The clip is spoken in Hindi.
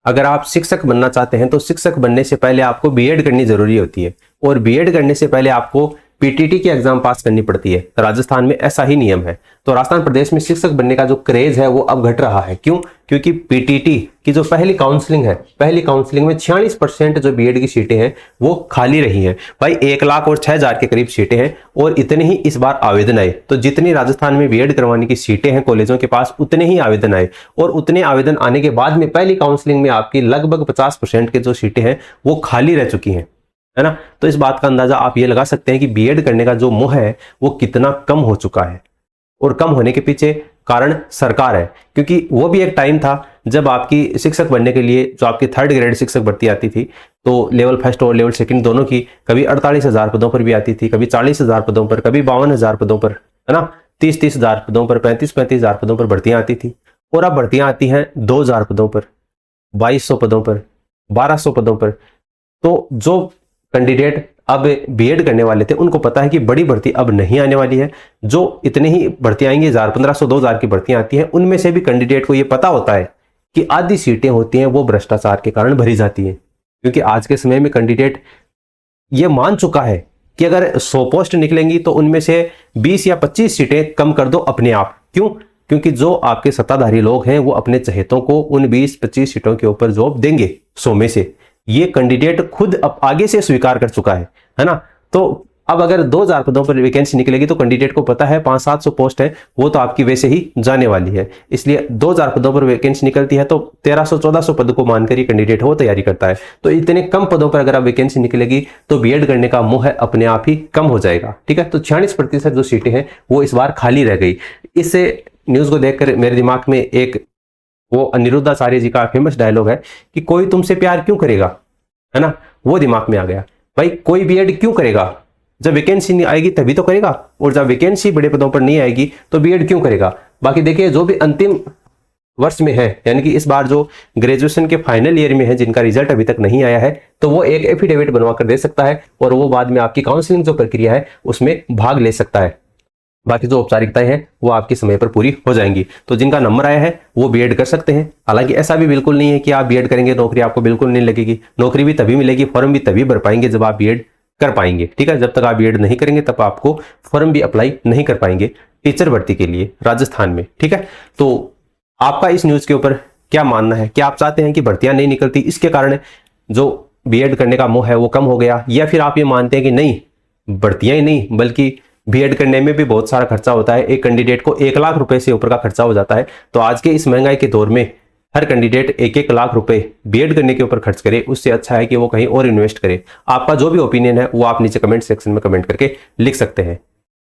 अगर आप शिक्षक बनना चाहते हैं तो शिक्षक बनने से पहले आपको बीएड करनी जरूरी होती है, और बीएड करने से पहले आपको पीटीटी की एग्जाम पास करनी पड़ती है। राजस्थान में ऐसा ही नियम है। तो राजस्थान प्रदेश में शिक्षक बनने का जो क्रेज है वो अब घट रहा है। क्यों? क्योंकि पीटीटी की जो पहली काउंसलिंग है, पहली काउंसलिंग में 46% जो बीएड की सीटें हैं वो खाली रही हैं। भाई 1,06,000 के करीब सीटें हैं और इतने ही इस बार आवेदन आए। तो जितनी राजस्थान में बीएड करवाने की सीटें हैं कॉलेजों के पास, उतने ही आवेदन आए, और उतने आवेदन आने के बाद में पहली काउंसलिंग में आपकी लगभग 50% के जो सीटें हैं वो खाली रह चुकी हैं, है ना। तो इस बात का अंदाजा आप ये लगा सकते हैं कि बीएड करने का जो मोह है वो कितना कम हो चुका है, और कम होने के पीछे कारण सरकार है। क्योंकि वो भी एक टाइम था जब आपकी शिक्षक बनने के लिए जो आपकी 3rd ग्रेड शिक्षक भर्ती आती थी, तो लेवल 1 और लेवल 2 दोनों की कभी 48,000 पदों पर भी आती थी, कभी 40,000 पदों पर, कभी 52,000 पदों पर, है ना, 30,000 पदों पर, 35,000 पदों पर भर्तियां आती थी। और अब भर्तियां आती हैं 2,000 पदों पर, 2,200 पदों पर, 1,200 पदों पर। तो जो कैंडिडेट अब बीएड करने वाले थे उनको पता है कि बड़ी भर्ती अब नहीं आने वाली है, जो इतने ही भर्ती आएंगी, 1,000, 1,500, 2,000 की भर्तियां आती हैं। उनमें से भी कैंडिडेट को ये पता होता है कि आधी सीटें होती हैं वो भ्रष्टाचार के कारण भरी जाती हैं। क्योंकि आज के समय में कैंडिडेट ये मान चुका है कि अगर 100 पोस्ट निकलेंगी तो उनमें से 20 या 25 सीटें कम कर दो अपने आप। क्यों? क्योंकि जो आपके सत्ताधारी लोग हैं वो अपने चहेतों को उन 20-25 सीटों के ऊपर जॉब देंगे 100 में से। ये कैंडिडेट खुद अब आगे से स्वीकार कर चुका है ना। तो अब अगर 2,000 पदों पर वैकेंसी निकलेगी तो कैंडिडेट को पता है 500-700 पोस्ट है वो तो आपकी वैसे ही जाने वाली है, इसलिए 2,000 पदों पर वैकेंसी निकलती है तो 1,300-1,400 पद को मानकर ही कैंडिडेट वो तैयारी करता है। तो इतने कम पदों पर अगर आप वैकेंसी निकलेगी तो बीएड करने का मोह अपने आप ही कम हो जाएगा। ठीक है, तो 46% जो सीटें हैं वो इस बार खाली रह गई। इससे न्यूज को देखकर मेरे दिमाग में एक वो अनिरुद्धाचार्य जी का फेमस डायलॉग है कि कोई तुमसे प्यार क्यों करेगा, है ना, वो दिमाग में आ गया। भाई कोई बीएड क्यों करेगा? जब वैकेंसी नहीं आएगी तभी तो करेगा, और जब वैकेंसी बड़े पदों पर नहीं आएगी तो बीएड क्यों करेगा। बाकी देखिए जो भी अंतिम वर्ष में है, यानी कि इस बार जो ग्रेजुएशन के फाइनल ईयर में है जिनका रिजल्ट अभी तक नहीं आया है, तो वो एक एफिडेविट बनवा कर दे सकता है और वो बाद में आपकी काउंसलिंग जो प्रक्रिया है उसमें भाग ले सकता है। बाकी जो औपचारिकताएं हैं वो आपके समय पर पूरी हो जाएंगी। तो जिनका नंबर आया है वो बीएड कर सकते हैं। हालांकि ऐसा भी बिल्कुल नहीं है कि आप बीएड करेंगे नौकरी आपको बिल्कुल नहीं लगेगी, नौकरी भी तभी मिलेगी, फॉर्म भी तभी भर पाएंगे जब आप बीएड कर पाएंगे। ठीक है, जब तक आप बीएड नहीं करेंगे तब आपको फॉर्म भी अप्लाई नहीं कर पाएंगे टीचर भर्ती के लिए राजस्थान में। ठीक है, तो आपका इस न्यूज के ऊपर क्या मानना है? क्या आप चाहते हैं कि भर्तियां नहीं निकलती इसके कारण जो बीएड करने का मोह है वो कम हो गया, या फिर आप ये मानते हैं कि नहीं भर्तियां ही नहीं बल्कि बीएड करने में भी बहुत सारा खर्चा होता है, एक कैंडिडेट को 1 लाख रुपए से ऊपर का खर्चा हो जाता है। तो आज के इस महंगाई के दौर में हर कैंडिडेट 1-1 लाख रुपए बीएड करने के ऊपर खर्च करे, उससे अच्छा है कि वो कहीं और इन्वेस्ट करे। आपका जो भी ओपिनियन है वो आप नीचे कमेंट सेक्शन में कमेंट करके लिख सकते हैं।